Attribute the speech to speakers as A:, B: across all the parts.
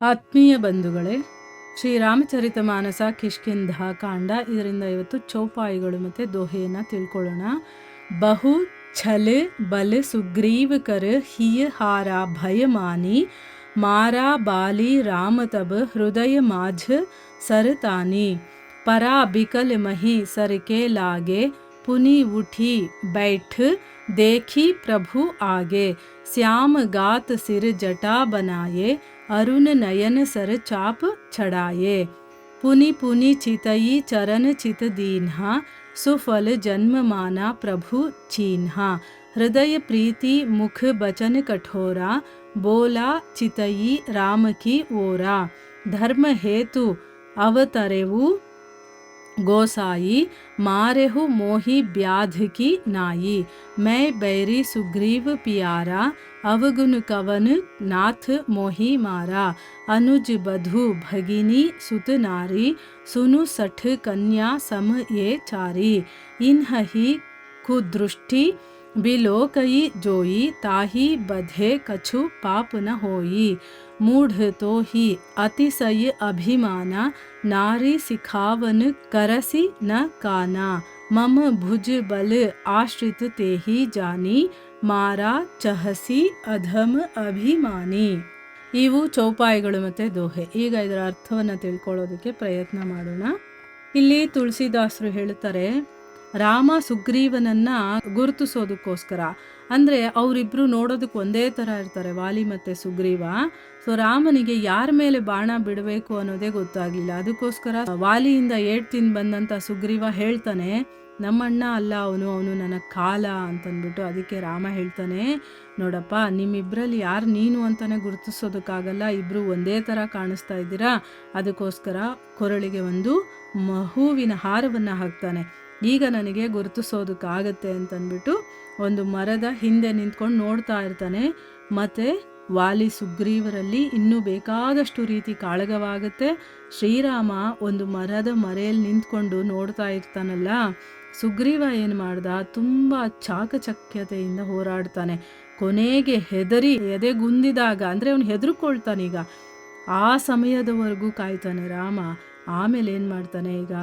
A: ಆತ್ಮೀಯ ಬಂಧುಗಳೇ, ಶ್ರೀರಾಮಚರಿತ ಮಾನಸ ಕಿಷ್ಕಿಂಧ ಕಾಂಡ. ಇದರಿಂದ ಇವತ್ತು ಚೌಪಾಯಿಗಳು ಮತ್ತು ದೋಹೆಯನ್ನು ತಿಳ್ಕೊಳ್ಳೋಣ. ಬಹು ಛಲ ಬಲ ಸುಗ್ರೀವ ಕರ ಹಿಯ ಹಾರ ಭಯಮಾನಿ ಮಾರಾ ಬಾಲಿ ರಾಮ ತಬ ಹೃದಯ ಮಾಝ सरतानी परा बिकल मही सर के लागे पुनि उठी बैठ देखी प्रभु आगे श्याम गात सिर जटा बनाए अरुण नयन सर चाप चढ़ाए पुनि पुनि चितई चरण चित दीन्हा सुफल जन्म माना प्रभु चीन्हा हृदय प्रीति मुख बचन कठोरा बोला चितई राम की ओरा धर्म हेतु अवतरेवु गोसाई मारेहु मोही ब्याध की नाई मैं बैरी सुग्रीव पियारा अवगुण कवन नाथ मोही मारा अनुज बधु भगिनी सुत नारी सुनु सठ कन्या सम ये चारी इन्हि कुदृष्टि बिलोकई जोई ताही बधे कछु पाप न होई मूढ़ तो ही अतिशय अभिमाना नारी सिखावन करसी न काना मम भुज बल आश्रित ते ही जानी मारा चहसी अधम अभिमानी. ಇವು ಚೌಪಾಯಿಗಳು ಮತ್ತು ದೋಹೆ. ಈಗ ಇದರ ಅರ್ಥವನ್ನು ತಿಳ್ಕೊಳ್ಳೋದಕ್ಕೆ ಪ್ರಯತ್ನ ಮಾಡೋಣ. ಇಲ್ಲಿ ತುಳಸಿದಾಸರು ಹೇಳ್ತಾರೆ, ರಾಮ ಸುಗ್ರೀವನನ್ನು ಗುರುತಿಸೋದಕ್ಕೋಸ್ಕರ, ಅಂದರೆ ಅವರಿಬ್ಬರು ನೋಡೋದಕ್ಕೆ ಒಂದೇ ಥರ ಇರ್ತಾರೆ, ವಾಲಿ ಮತ್ತು ಸುಗ್ರೀವ. ಸೊ ರಾಮನಿಗೆ ಯಾರ ಮೇಲೆ ಬಾಣ ಬಿಡಬೇಕು ಅನ್ನೋದೇ ಗೊತ್ತಾಗಲಿಲ್ಲ. ಅದಕ್ಕೋಸ್ಕರ ವಾಲಿಯಿಂದ ಏಟ್ ತಿಂದು ಬಂದಂಥ ಸುಗ್ರೀವ ಹೇಳ್ತಾನೆ, ನಮ್ಮಣ್ಣ ಅಲ್ಲ ಅವನು ನನ್ನ ಕಾಲ ಅಂತಂದ್ಬಿಟ್ಟು. ಅದಕ್ಕೆ ರಾಮ ಹೇಳ್ತಾನೆ, ನೋಡಪ್ಪ, ನಿಮ್ಮಿಬ್ಬರಲ್ಲಿ ಯಾರು ನೀನು ಅಂತಲೇ ಗುರುತಿಸೋದಕ್ಕಾಗಲ್ಲ, ಇಬ್ಬರು ಒಂದೇ ಥರ ಕಾಣಿಸ್ತಾ ಇದ್ದೀರಾ. ಅದಕ್ಕೋಸ್ಕರ ಕೊರಳಿಗೆ ಒಂದು ಹೂವಿನ ಹಾರವನ್ನು ಹಾಕ್ತಾನೆ. ಈಗ ನನಗೆ ಗುರುತಿಸೋದಕ್ಕಾಗತ್ತೆ ಅಂತಂದ್ಬಿಟ್ಟು ಒಂದು ಮರದ ಹಿಂದೆ ನಿಂತ್ಕೊಂಡು ನೋಡ್ತಾ ಇರ್ತಾನೆ. ಮತ್ತು ವಾಲಿ ಸುಗ್ರೀವರಲ್ಲಿ ಇನ್ನೂ ಬೇಕಾದಷ್ಟು ರೀತಿ ಕಾಳಗವಾಗುತ್ತೆ. ಶ್ರೀರಾಮ ಒಂದು ಮರದ ಮರೆಯಲ್ಲಿ ನಿಂತ್ಕೊಂಡು ನೋಡ್ತಾ ಇರ್ತಾನಲ್ಲ, ಸುಗ್ರೀವ ಏನು ಮಾಡ್ದ, ತುಂಬ ಚಾಕಚಕ್ಯತೆಯಿಂದ ಹೋರಾಡ್ತಾನೆ. ಕೊನೆಗೆ ಹೆದರಿ ಎದೆಗುಂದಿದಾಗ, ಅಂದರೆ ಅವನು ಹೆದರ್ಕೊಳ್ತಾನೀಗ. ಆ ಸಮಯದವರೆಗೂ ಕಾಯ್ತಾನೆ ರಾಮ. ಆಮೇಲೆ ಏನು ಮಾಡ್ತಾನೆ, ಈಗ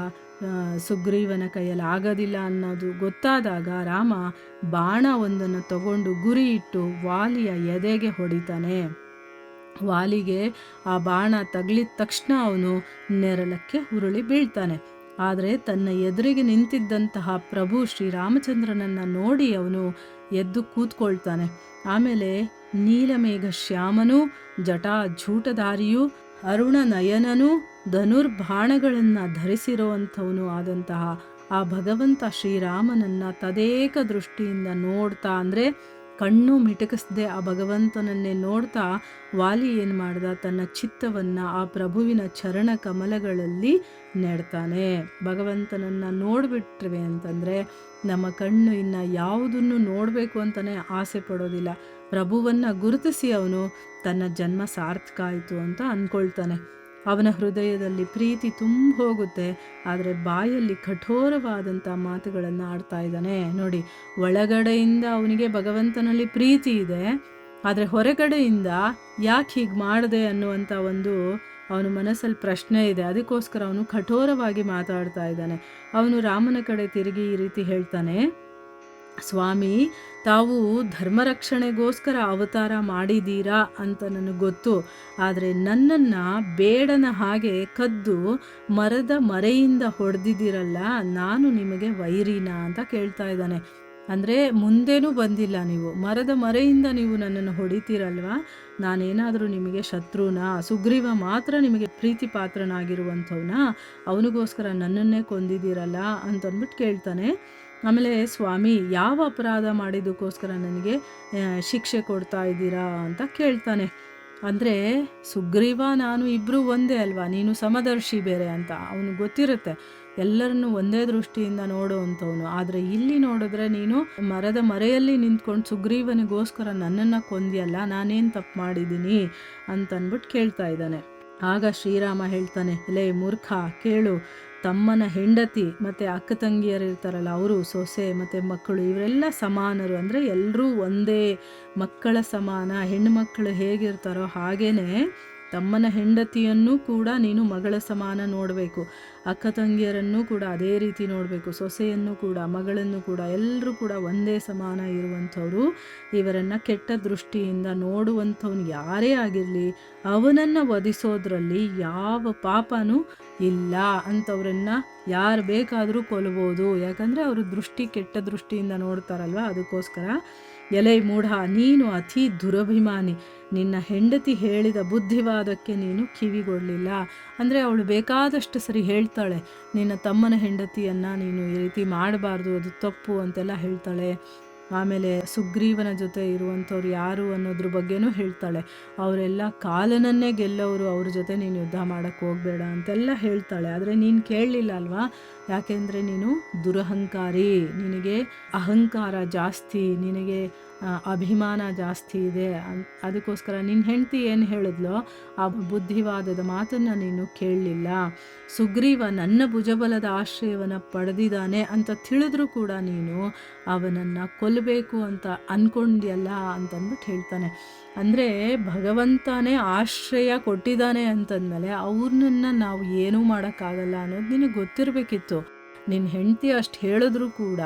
A: ಸುಗ್ರೀವನ ಕೈಯಲ್ಲಿ ಆಗೋದಿಲ್ಲ ಅನ್ನೋದು ಗೊತ್ತಾದಾಗ ರಾಮ ಬಾಣ ಒಂದನ್ನು ತಗೊಂಡು ಗುರಿ ಇಟ್ಟು ವಾಲಿಯ ಎದೆಗೆ ಹೊಡಿತಾನೆ. ವಾಲಿಗೆ ಆ ಬಾಣ ತಗಲಿದ ತಕ್ಷಣ ಅವನು ನೆರಳಕ್ಕೆ ಉರುಳಿ ಬೀಳ್ತಾನೆ. ಆದರೆ ತನ್ನ ಎದುರಿಗೆ ನಿಂತಿದ್ದಂತಹ ಪ್ರಭು ಶ್ರೀರಾಮಚಂದ್ರನನ್ನು ನೋಡಿ ಅವನು ಎದ್ದು ಕೂತ್ಕೊಳ್ತಾನೆ. ಆಮೇಲೆ ನೀಲಮೇಘ ಶ್ಯಾಮನು, ಜಟಾ ಝೂಟಧಾರಿಯು, ಅರುಣ ನಯನನು, ಧನುರ್ಬಾಣಗಳನ್ನು ಧರಿಸಿರುವಂಥವನು ಆದಂತಹ ಆ ಭಗವಂತ ಶ್ರೀರಾಮನನ್ನು ತದೇಕ ದೃಷ್ಟಿಯಿಂದ ನೋಡ್ತಾ, ಅಂದರೆ ಕಣ್ಣು ಮಿಟಕಿಸದೆ ಆ ಭಗವಂತನನ್ನೇ ನೋಡ್ತಾ ವಾಲಿ ಏನು ಮಾಡ್ದ, ತನ್ನ ಚಿತ್ತವನ್ನು ಆ ಪ್ರಭುವಿನ ಚರಣ ಕಮಲಗಳಲ್ಲಿ ನೆಡ್ತಾನೆ. ಭಗವಂತನನ್ನು ನೋಡಿಬಿಟ್ರೆ ಅಂತಂದರೆ ನಮ್ಮ ಕಣ್ಣು ಇನ್ನು ಯಾವುದನ್ನು ನೋಡಬೇಕು ಅಂತಲೇ ಆಸೆ ಪಡೋದಿಲ್ಲ. ಪ್ರಭುವನ್ನು ಗುರುತಿಸಿ ಅವನು ತನ್ನ ಜನ್ಮ ಸಾರ್ಥಕ ಆಯಿತು ಅಂತ ಅಂದ್ಕೊಳ್ತಾನೆ. ಅವನ ಹೃದಯದಲ್ಲಿ ಪ್ರೀತಿ ತುಂಬ ಹೋಗುತ್ತೆ, ಆದರೆ ಬಾಯಲ್ಲಿ ಕಠೋರವಾದಂಥ ಮಾತುಗಳನ್ನು ಆಡ್ತಾ ಇದ್ದಾನೆ. ನೋಡಿ, ಒಳಗಡೆಯಿಂದ ಅವನಿಗೆ ಭಗವಂತನಲ್ಲಿ ಪ್ರೀತಿ ಇದೆ, ಆದರೆ ಹೊರಗಡೆಯಿಂದ ಯಾಕೆ ಹೀಗೆ ಮಾಡಿದೆ ಅನ್ನುವಂಥ ಒಂದು ಅವನ ಮನಸ್ಸಲ್ಲಿ ಪ್ರಶ್ನೆ ಇದೆ. ಅದಕ್ಕೋಸ್ಕರ ಅವನು ಕಠೋರವಾಗಿ ಮಾತಾಡ್ತಾ ಇದ್ದಾನೆ. ಅವನು ರಾಮನ ಕಡೆ ತಿರುಗಿ ಈ ರೀತಿ ಹೇಳ್ತಾನೆ, ಸ್ವಾಮಿ, ತಾವು ಧರ್ಮರಕ್ಷಣೆಗೋಸ್ಕರ ಅವತಾರ ಮಾಡಿದ್ದೀರಾ ಅಂತ ನನಗೆ ಗೊತ್ತು, ಆದರೆ ನನ್ನನ್ನು ಬೇಡನ ಹಾಗೆ ಕದ್ದು ಮರದ ಮರೆಯಿಂದ ಹೊಡೆದಿದ್ದೀರಲ್ಲ, ನಾನು ನಿಮಗೆ ವೈರಿನಾ ಅಂತ ಕೇಳ್ತಾ ಇದ್ದಾನೆ. ಅಂದರೆ ಮುಂದೇನೂ ಬಂದಿಲ್ಲ, ನೀವು ಮರದ ಮರೆಯಿಂದ ನೀವು ನನ್ನನ್ನು ಹೊಡಿತೀರಲ್ವ, ನಾನೇನಾದರೂ ನಿಮಗೆ ಶತ್ರುನಾ? ಸುಗ್ರೀವ ಮಾತ್ರ ನಿಮಗೆ ಪ್ರೀತಿ ಪಾತ್ರನಾಗಿರುವಂಥವನ, ಅವನಿಗೋಸ್ಕರ ನನ್ನನ್ನೇ ಕೊಂದಿದ್ದೀರಲ್ಲ ಅಂತಂದ್ಬಿಟ್ಟು ಕೇಳ್ತಾನೆ. ಆಮೇಲೆ, ಸ್ವಾಮಿ, ಯಾವ ಅಪರಾಧ ಮಾಡಿದ್ದಕ್ಕೋಸ್ಕರ ನನಗೆ ಶಿಕ್ಷೆ ಕೊಡ್ತಾ ಇದ್ದೀರಾ ಅಂತ ಕೇಳ್ತಾನೆ. ಅಂದರೆ ಸುಗ್ರೀವ ನಾನು ಇಬ್ಬರು ಒಂದೇ ಅಲ್ವಾ, ನೀನು ಸಮದರ್ಶಿ ಬೇರೆ ಅಂತ ಅವನು ಗೊತ್ತಿರುತ್ತೆ, ಎಲ್ಲರನ್ನು ಒಂದೇ ದೃಷ್ಟಿಯಿಂದ ನೋಡುವಂಥವನು. ಆದರೆ ಇಲ್ಲಿ ನೋಡಿದ್ರೆ ನೀನು ಮರದ ಮರೆಯಲ್ಲಿ ನಿಂತ್ಕೊಂಡು ಸುಗ್ರೀವನಿಗೋಸ್ಕರ ನನ್ನನ್ನು ಕೊಂದಿಯಲ್ಲ, ನಾನೇನು ತಪ್ಪು ಮಾಡಿದ್ದೀನಿ ಅಂತಂದ್ಬಿಟ್ಟು ಕೇಳ್ತಾ ಇದ್ದಾನೆ. ಆಗ ಶ್ರೀರಾಮ ಹೇಳ್ತಾನೆ, ಲೇ ಮೂರ್ಖ, ಕೇಳು, ತಮ್ಮನ ಹೆಂಡತಿ ಮತ್ತು ಅಕ್ಕ ತಂಗಿಯರು ಇರ್ತಾರಲ್ಲ, ಅವರು ಸೊಸೆ ಮತ್ತು ಮಕ್ಕಳು ಇವರೆಲ್ಲ ಸಮಾನರು. ಅಂದರೆ ಎಲ್ಲರೂ ಒಂದೇ, ಮಕ್ಕಳ ಸಮಾನ. ಹೆಣ್ಣು ಮಕ್ಕಳು ಹೇಗಿರ್ತಾರೋ ಹಾಗೇ ತಮ್ಮನ ಹೆಂಡತಿಯನ್ನು ಕೂಡ ನೀನು ಮಗಳ ಸಮಾನ ನೋಡಬೇಕು, ಅಕ್ಕ ತಂಗಿಯರನ್ನು ಕೂಡ ಅದೇ ರೀತಿ ನೋಡಬೇಕು, ಸೊಸೆಯನ್ನು ಕೂಡ ಮಗಳನ್ನು ಕೂಡ ಎಲ್ಲರೂ ಕೂಡ ಒಂದೇ ಸಮಾನ ಇರುವಂಥವ್ರು. ಇವರನ್ನು ಕೆಟ್ಟ ದೃಷ್ಟಿಯಿಂದ ನೋಡುವಂಥವ್ನು ಯಾರೇ ಆಗಿರಲಿ ಅವನನ್ನು ವಧಿಸೋದ್ರಲ್ಲಿ ಯಾವ ಪಾಪನೂ ಇಲ್ಲ. ಅಂಥವ್ರನ್ನು ಯಾರು ಬೇಕಾದರೂ ಕೊಲ್ಬೋದು, ಯಾಕಂದರೆ ಅವರು ಕೆಟ್ಟ ದೃಷ್ಟಿಯಿಂದ ನೋಡ್ತಾರಲ್ವ. ಅದಕ್ಕೋಸ್ಕರ ಎಲೈ ಮೂಢ, ನೀನು ಅತಿ ದುರಭಿಮಾನಿ, ನಿನ್ನ ಹೆಂಡತಿ ಹೇಳಿದ ಬುದ್ಧಿವಾದಕ್ಕೆ ನೀನು ಕಿವಿಗೊಡಲಿಲ್ಲ. ಅಂದರೆ ಅವಳು ಬೇಕಾದಷ್ಟು ಸರಿ ಹೇಳ್ತಾಳೆ, ನಿನ್ನ ತಮ್ಮನ ಹೆಂಡತಿಯನ್ನು ನೀನು ಈ ರೀತಿ ಮಾಡಬಾರ್ದು, ಅದು ತಪ್ಪು ಅಂತೆಲ್ಲ ಹೇಳ್ತಾಳೆ. ಆಮೇಲೆ ಸುಗ್ರೀವನ ಜೊತೆ ಇರುವಂಥವ್ರು ಯಾರು ಅನ್ನೋದ್ರ ಬಗ್ಗೆನೂ ಹೇಳ್ತಾಳೆ. ಅವರೆಲ್ಲ ಕಾಲನನ್ನೇ ಗೆಲ್ಲೋರು, ಅವ್ರ ಜೊತೆ ನೀನು ಯುದ್ಧ ಮಾಡೋಕ್ಕೆ ಹೋಗಬೇಡ ಅಂತೆಲ್ಲ ಹೇಳ್ತಾಳೆ. ಆದರೆ ನೀನು ಕೇಳಲಿಲ್ಲ ಅಲ್ವಾ, ಯಾಕೆಂದರೆ ನೀನು ದುರಹಂಕಾರಿ, ನಿನಗೆ ಅಹಂಕಾರ ಜಾಸ್ತಿ, ನಿನಗೆ ಅಭಿಮಾನ ಜಾಸ್ತಿ ಇದೆ. ಅದಕ್ಕೋಸ್ಕರ ನಿನ್ನ ಹೆಂಡತಿ ಏನು ಹೇಳಿದ್ಲೋ ಆ ಬುದ್ಧಿವಾದದ ಮಾತನ್ನು ನೀನು ಕೇಳಲಿಲ್ಲ. ಸುಗ್ರೀವ ನನ್ನ ಭುಜಬಲದ ಆಶ್ರಯವನ್ನು ಪಡೆದಿದ್ದಾನೆ ಅಂತ ತಿಳಿದ್ರೂ ಕೂಡ ನೀನು ಅವನನ್ನು ಕೊಲ್ಲಬೇಕು ಅಂತ ಅಂದ್ಕೊಂಡ್ಯಲ್ಲ ಅಂತಂದ್ಬಿಟ್ಟು ಹೇಳ್ತಾನೆ. ಅಂದರೆ ಭಗವಂತನೇ ಆಶ್ರಯ ಕೊಟ್ಟಿದ್ದಾನೆ ಅಂತಂದಮೇಲೆ ಅವ್ರನ್ನ ನಾವು ಏನೂ ಮಾಡೋಕ್ಕಾಗಲ್ಲ ಅನ್ನೋದು ನಿನಗೆ ಗೊತ್ತಿರಬೇಕಿತ್ತು. ನಿನ್ನ ಹೆಂಡತಿ ಅಷ್ಟು ಹೇಳಿದ್ರೂ ಕೂಡ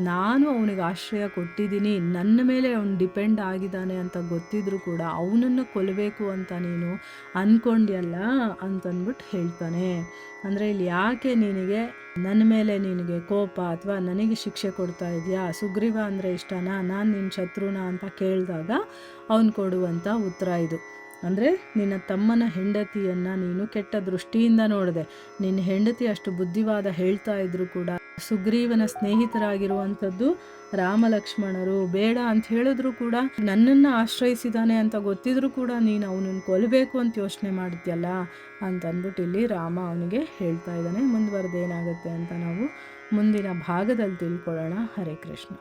A: ನಾನು ಅವನಿಗೆ ಆಶ್ರಯ ಕೊಟ್ಟಿದ್ದೀನಿ, ನನ್ನ ಮೇಲೆ ಅವನು ಡಿಪೆಂಡ್ ಆಗಿದ್ದಾನೆ ಅಂತ ಗೊತ್ತಿದ್ರೂ ಕೂಡ ಅವನನ್ನು ಕೊಲ್ಲಬೇಕು ಅಂತ ನೀನು ಅಂದ್ಕೊಂಡ್ಯಲ್ಲ ಅಂತಂದ್ಬಿಟ್ಟು ಹೇಳ್ತಾನೆ. ಅಂದರೆ ಇಲ್ಲಿ ಯಾಕೆ ನಿನಗೆ ನನ್ನ ಮೇಲೆ ನಿನಗೆ ಕೋಪ ಅಥವಾ ನನಗೆ ಶಿಕ್ಷೆ ಕೊಡ್ತಾ ಇದೆಯಾ, ಸುಗ್ರೀವ ಅಂದರೆ ಇಷ್ಟನಾ, ನಾನು ನಿನ್ನ ಶತ್ರುನ ಅಂತ ಕೇಳಿದಾಗ ಅವನು ಕೊಡುವಂಥ ಉತ್ತರ ಇದು. ಅಂದರೆ ನಿನ್ನ ತಮ್ಮನ ಹೆಂಡತಿಯನ್ನು ನೀನು ಕೆಟ್ಟ ದೃಷ್ಟಿಯಿಂದ ನೋಡಿದೆ. ನಿನ್ನ ಹೆಂಡತಿ ಅಷ್ಟು ಬುದ್ಧಿವಾದ ಹೇಳ್ತಾ ಇದ್ರು ಕೂಡ ಸುಗ್ರೀವನ ಸ್ನೇಹಿತರಾಗಿರುವಂಥದ್ದು ರಾಮ ಲಕ್ಷ್ಮಣರು ಬೇಡ ಅಂತ ಹೇಳಿದ್ರು ಕೂಡ ನನ್ನನ್ನು ಆಶ್ರಯಿಸಿದ್ದಾನೆ ಅಂತ ಗೊತ್ತಿದ್ರು ಕೂಡ ನೀನು ಅವನನ್ನು ಕೊಲ್ಲಬೇಕು ಅಂತ ಯೋಚನೆ ಮಾಡ್ತೀಯಲ್ಲ ಅಂತಂದ್ಬಿಟ್ಟು ಇಲ್ಲಿ ರಾಮ ಅವನಿಗೆ ಹೇಳ್ತಾ ಇದ್ದಾನೆ. ಮುಂದುವರೆದೇನಾಗುತ್ತೆ ಅಂತ ನಾವು ಮುಂದಿನ ಭಾಗದಲ್ಲಿ ತಿಳ್ಕೊಳ್ಳೋಣ. ಹರೇ ಕೃಷ್ಣ.